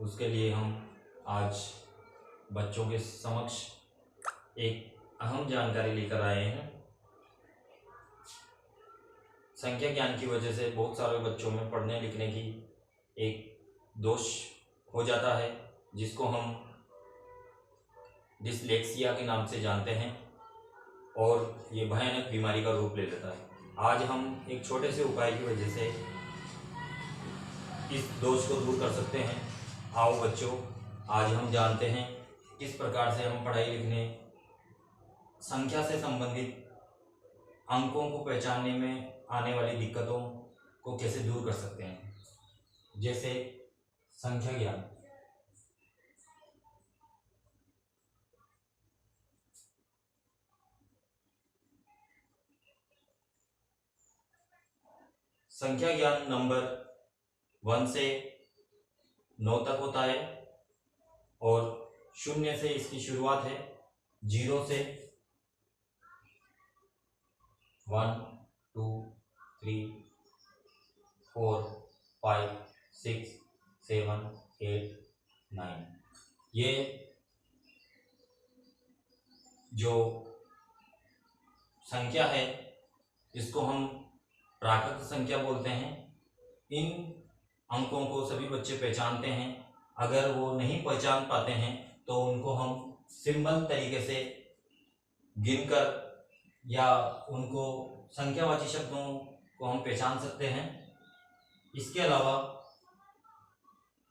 उसके लिए हम आज बच्चों के समक्ष एक अहम जानकारी लेकर आए हैं। संख्या ज्ञान की वजह से बहुत सारे बच्चों में पढ़ने लिखने की एक दोष हो जाता है, जिसको हम डिसलेक्सिया के नाम से जानते हैं, और ये भयानक बीमारी का रूप ले लेता है। आज हम एक छोटे से उपाय की वजह से इस दोष को दूर कर सकते हैं। आओ बच्चों, आज हम जानते हैं किस प्रकार से हम पढ़ाई लिखने, संख्या से संबंधित अंकों को पहचानने में आने वाली दिक्कतों को कैसे दूर कर सकते हैं। जैसे संख्या ज्ञान। संख्या ज्ञान नंबर 1 से 9 तक होता है, और 0 से इसकी शुरुआत है। 0 से 1 2 3 4 5 6 7 8 9। ये जो संख्या है इसको हम प्राकृत संख्या बोलते हैं। इन अंकों को सभी बच्चे पहचानते हैं। अगर वो नहीं पहचान पाते हैं तो उनको हम सिंबल तरीके से गिनकर या उनको संख्यावाची शब्दों को हम पहचान सकते हैं। इसके अलावा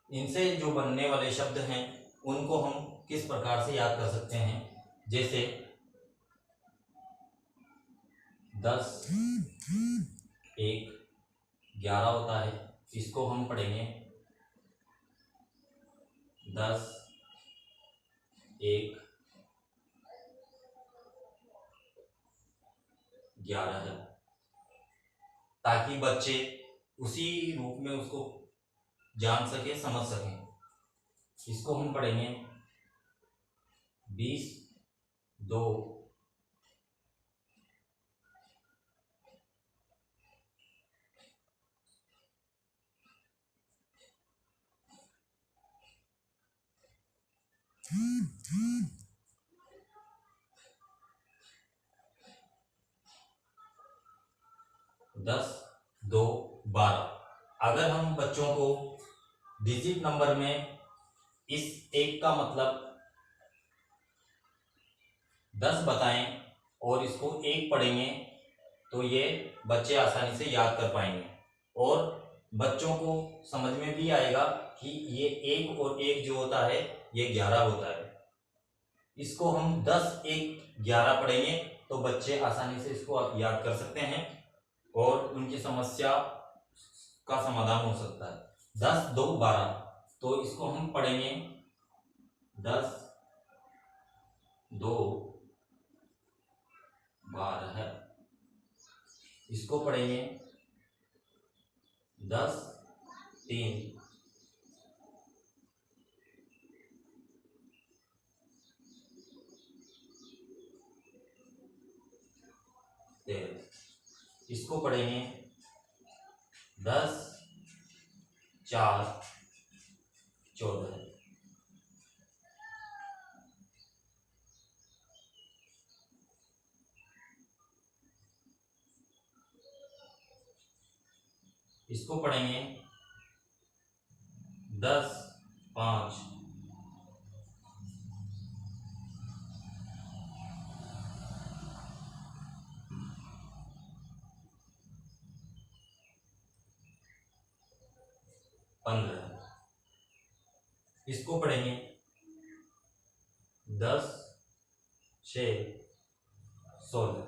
इनसे जो बनने वाले शब्द हैं उनको हम किस प्रकार से याद कर सकते हैं। जैसे 10 1 11 होता है, इसको हम पढ़ेंगे 10 1 11 है, ताकि बच्चे उसी रूप में उसको जान सके, समझ सकें। इसको हम पढ़ेंगे 20 2 10 2 12। अगर हम बच्चों को डिजिट नंबर में इस 1 का मतलब 10 बताएं और इसको 1 पढ़ेंगे तो ये बच्चे आसानी से याद कर पाएंगे, और बच्चों को समझ में भी आएगा कि ये 1 और 1 जो होता है ये 11 होता है। इसको हम 10 1 11 पढ़ेंगे तो बच्चे आसानी से इसको याद कर सकते हैं और उनकी समस्या का समाधान हो सकता है। 10 2 12, तो इसको हम पढ़ेंगे 10 2 12 है। इसको पढ़ेंगे 10 3 13। इसको पढ़ेंगे 10 4 14। इसको पढ़ेंगे 10 5 15। इसको पढ़ेंगे 10 6 16।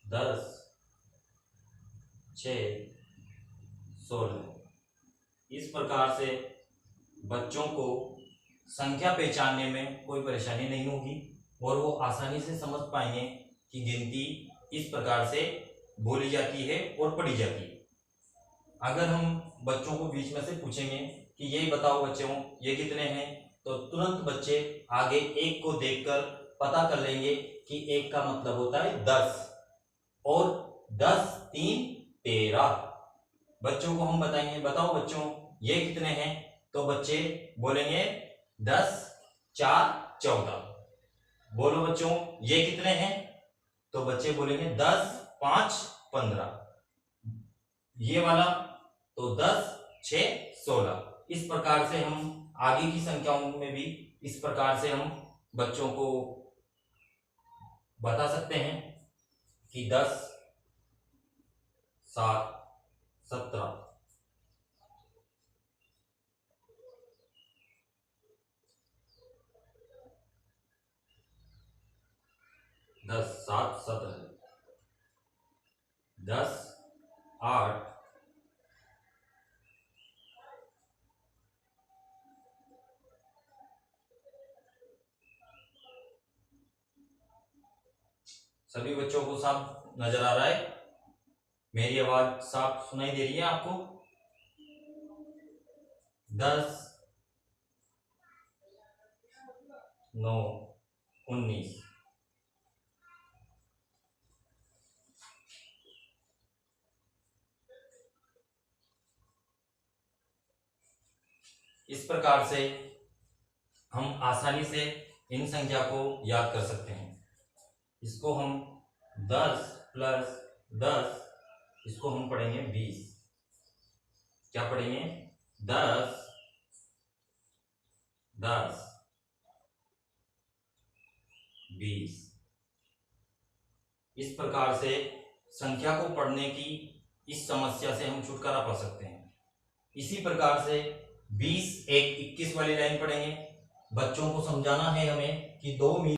10 6 16। इस प्रकार से बच्चों को संख्या पहचानने में कोई परेशानी नहीं होगी और वो आसानी से समझ पाएंगे कि गिनती इस प्रकार से बोली जाती है और पढ़ी जाती है। अगर हम बच्चों को बीच में से पूछेंगे कि ये बताओ बच्चों ये कितने हैं, तो तुरंत बच्चे आगे 1 को देखकर पता कर लेंगे कि 1 का मतलब होता है 10, और 10 3 13। बच्चों को हम बताएंगे बताओ बच्चों ये कितने हैं, तो बच्चे बोलेंगे 10 4 14। बोलो बच्चों ये कितने हैं, तो बच्चे बोलेंगे 10 5 15। ये वाला तो 10 6 16। इस प्रकार से हम आगे की संख्याओं में भी इस प्रकार से हम बच्चों को बता सकते हैं कि 10 7 17, 10 7 17, 10 8 सभी बच्चों को साफ नजर आ रहा है, मेरी आवाज साफ सुनाई दे रही है आपको? 10 9 19। इस प्रकार से हम आसानी से इन संख्या को याद कर सकते हैं। इसको हम 10 + 10, इसको हम पढ़ेंगे 20। क्या पढ़ेंगे? 10 10 20। इस प्रकार से संख्या को पढ़ने की इस समस्या से हम छुटकारा पा सकते हैं। इसी प्रकार से 20 1 21 वाली लाइन पढ़ेंगे। बच्चों को समझाना है हमें कि 2 मील